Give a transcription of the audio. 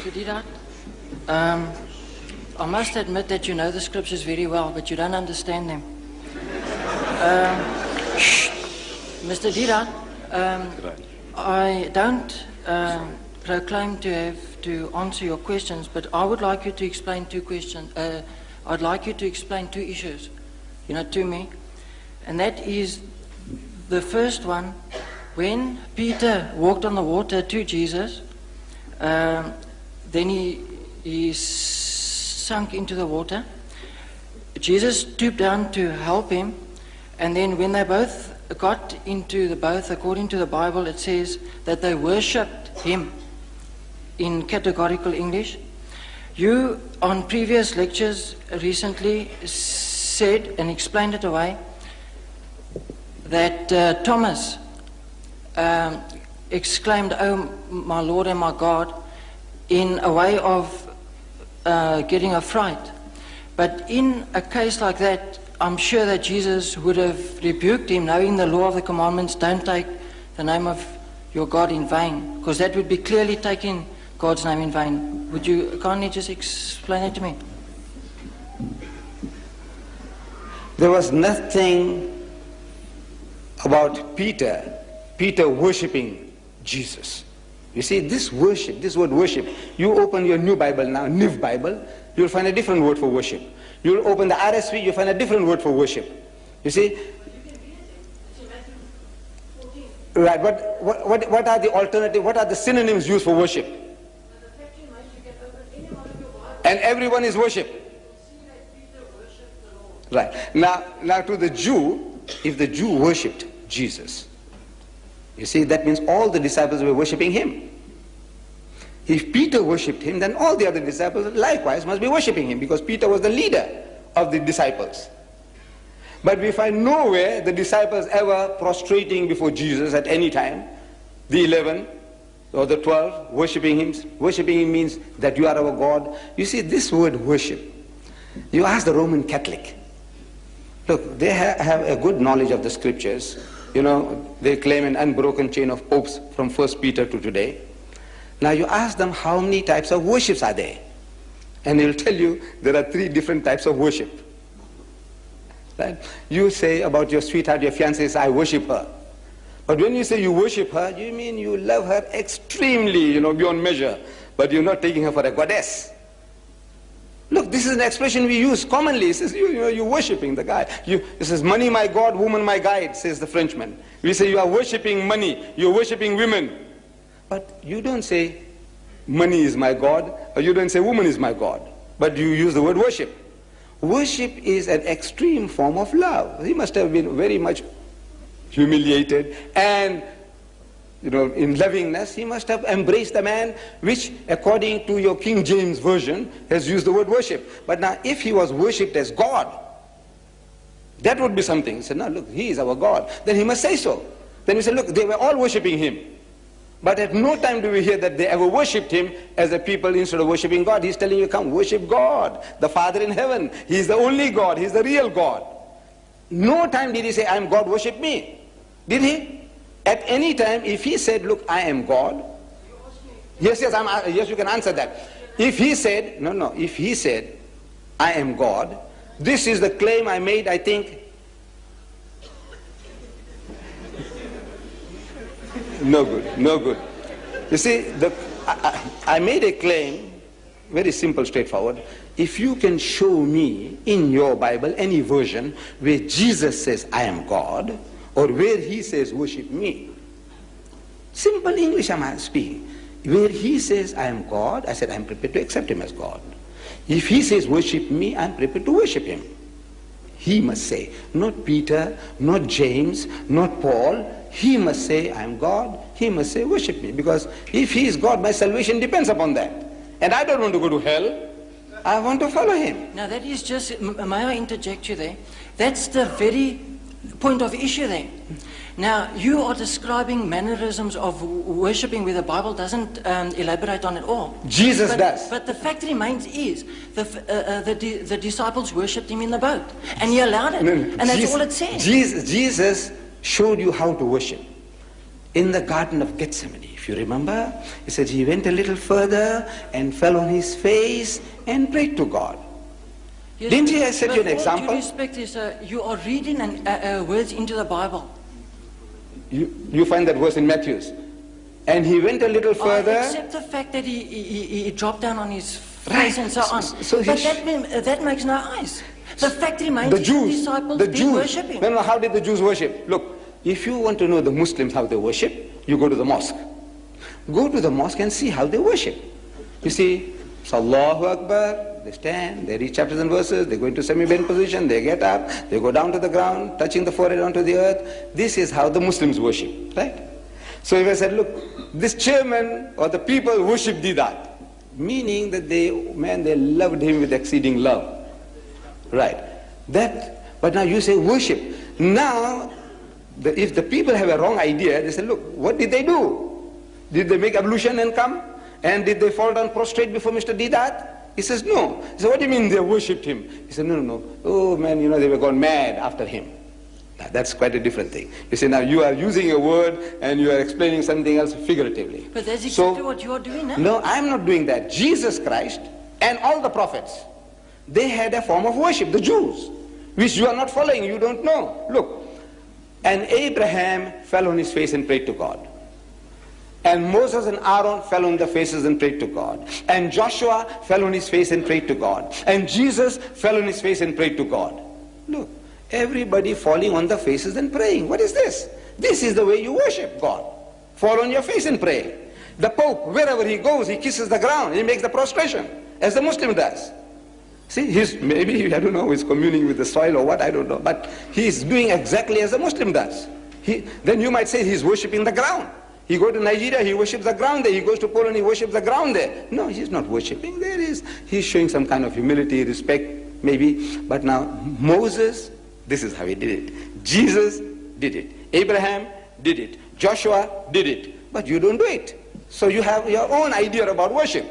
Mr. Diedat, I must admit that you know the scriptures very well, but you don't understand them. Mr. Diedat, I don't proclaim to have to answer your questions, but I would like you to explain two questions. I'd like you to explain two issues, to me. And that is the first one, when Peter walked on the water to Jesus, then he sunk into the water. Jesus stooped down to help him, and then when they both got into the boat, according to the Bible, it says that they worshipped him in categorical English. You, on previous lectures recently, said and explained it away that Thomas exclaimed, "Oh, my Lord and my God," in a way of getting a fright. But in a case like that, I'm sure that Jesus would have rebuked him, knowing the law of the commandments, don't take the name of your God in vain, because that would be clearly taking God's name in vain. Would you kindly just explain it to me? There was nothing about Peter worshipping Jesus. You see, this word worship, you open your new Bible now, New Bible, you'll find a different word for worship. You'll open the RSV, you'll find a different word for worship. You see? Right, but what are the alternative, what are the synonyms used for worship? And everyone is worship. Right. Now to the Jew, if the Jew worshipped Jesus, you see, that means all the disciples were worshipping him. If Peter worshipped him, then all the other disciples likewise must be worshipping him, because Peter was the leader of the disciples. But we find nowhere the disciples ever prostrating before Jesus at any time. The 11 or the 12 worshipping him. Worshipping him means that you are our God. You see, this word worship, you ask the Roman Catholic. Look, they have a good knowledge of the scriptures. They claim an unbroken chain of popes from 1 Peter to today. Now you ask them how many types of worships are there. And they'll tell you there are 3 different types of worship. Right? You say about your sweetheart, your fiancée, says, I worship her. But when you say you worship her, you mean you love her extremely, beyond measure. But you're not taking her for a goddess. Look, this is an expression we use commonly. It says, you're worshipping the guy. It says, money my God, woman my guide, says the Frenchman. We say you are worshipping money, you're worshipping women. But you don't say, money is my God, or you don't say, woman is my God. But you use the word worship. Worship is an extreme form of love. He must have been very much humiliated, and in lovingness, he must have embraced the man, which, according to your King James Version, has used the word worship. But now, if he was worshipped as God, that would be something. He said, no, look, he is our God. Then he must say so. Then we say, look, they were all worshipping him. But at no time do we hear that they ever worshipped him as a people instead of worshipping God. He's telling you, come, worship God, the Father in heaven. He's the only God. He's the real God. No time did he say, I am God, worship me. Did he? At any time, if he said, look, I am God, yes, you can answer that. If he said, if he said, I am God, this is the claim I made, I think, no good. You see, I made a claim, very simple, straightforward. If you can show me in your Bible any version where Jesus says, I am God, or where he says, worship me. Simple English I'm speaking. Where he says, I am God, I said, I'm prepared to accept him as God. If he says, worship me, I'm prepared to worship him. He must say, not Peter, not James, not Paul. He must say, I am God. He must say, worship me. Because if he is God, my salvation depends upon that. And I don't want to go to hell. I want to follow him. Now that is just, may I interject you there? That's the very point of issue there. Now, you are describing mannerisms of worshipping where the Bible doesn't elaborate on it all. Jesus does. But the fact remains is the disciples worshipped him in the boat. And he allowed it. And that's all it says. Jesus showed you how to worship. in the Garden of Gethsemane. If you remember, it says he went a little further and fell on his face and prayed to God. Yes, Didn't he set you an example? With due respect, is, you are reading words into the Bible. You find that verse in Matthew. And he went a little further. Except the fact that he dropped down on his face and so on. So but that makes no eyes. The fact remains the Jews, disciples the did Jews, worship him. No, how did the Jews worship? Look, if you want to know the Muslims how they worship, you go to the mosque. Go to the mosque and see how they worship. You see, Allahu Akbar, they stand, they read chapters and verses, they go into semi-bend position, they get up, they go down to the ground, touching the forehead onto the earth. This is how the Muslims worship, right? So if I said, look, this chairman or the people worship Deedat, meaning that they loved him with exceeding love. Right. But now you say worship. Now, if the people have a wrong idea, they say, look, what did they do? Did they make ablution and come? And did they fall down prostrate before Mr. Deedat? He says, no. He said, what do you mean they worshipped him? He said, no. Oh man, they were gone mad after him. That's quite a different thing. You see, now you are using a word and you are explaining something else figuratively. But that's exactly what you are doing now. No, I'm not doing that. Jesus Christ and all the prophets, they had a form of worship, the Jews, which you are not following, you don't know. Look, and Abraham fell on his face and prayed to God. And Moses and Aaron fell on their faces and prayed to God. And Joshua fell on his face and prayed to God. And Jesus fell on his face and prayed to God. Look, everybody falling on their faces and praying. What is this? This is the way you worship God. Fall on your face and pray. The Pope, wherever he goes, he kisses the ground. He makes the prostration, as the Muslim does. See, maybe, I don't know, he's communing with the soil or what, I don't know. But he's doing exactly as the Muslim does. Then you might say he's worshipping the ground. He goes to Nigeria, he worships the ground there. He goes to Poland, he worships the ground there. No, he's not worshipping. He's showing some kind of humility, respect, maybe. But now, Moses, this is how he did it. Jesus did it. Abraham did it. Joshua did it. But you don't do it. So you have your own idea about worship.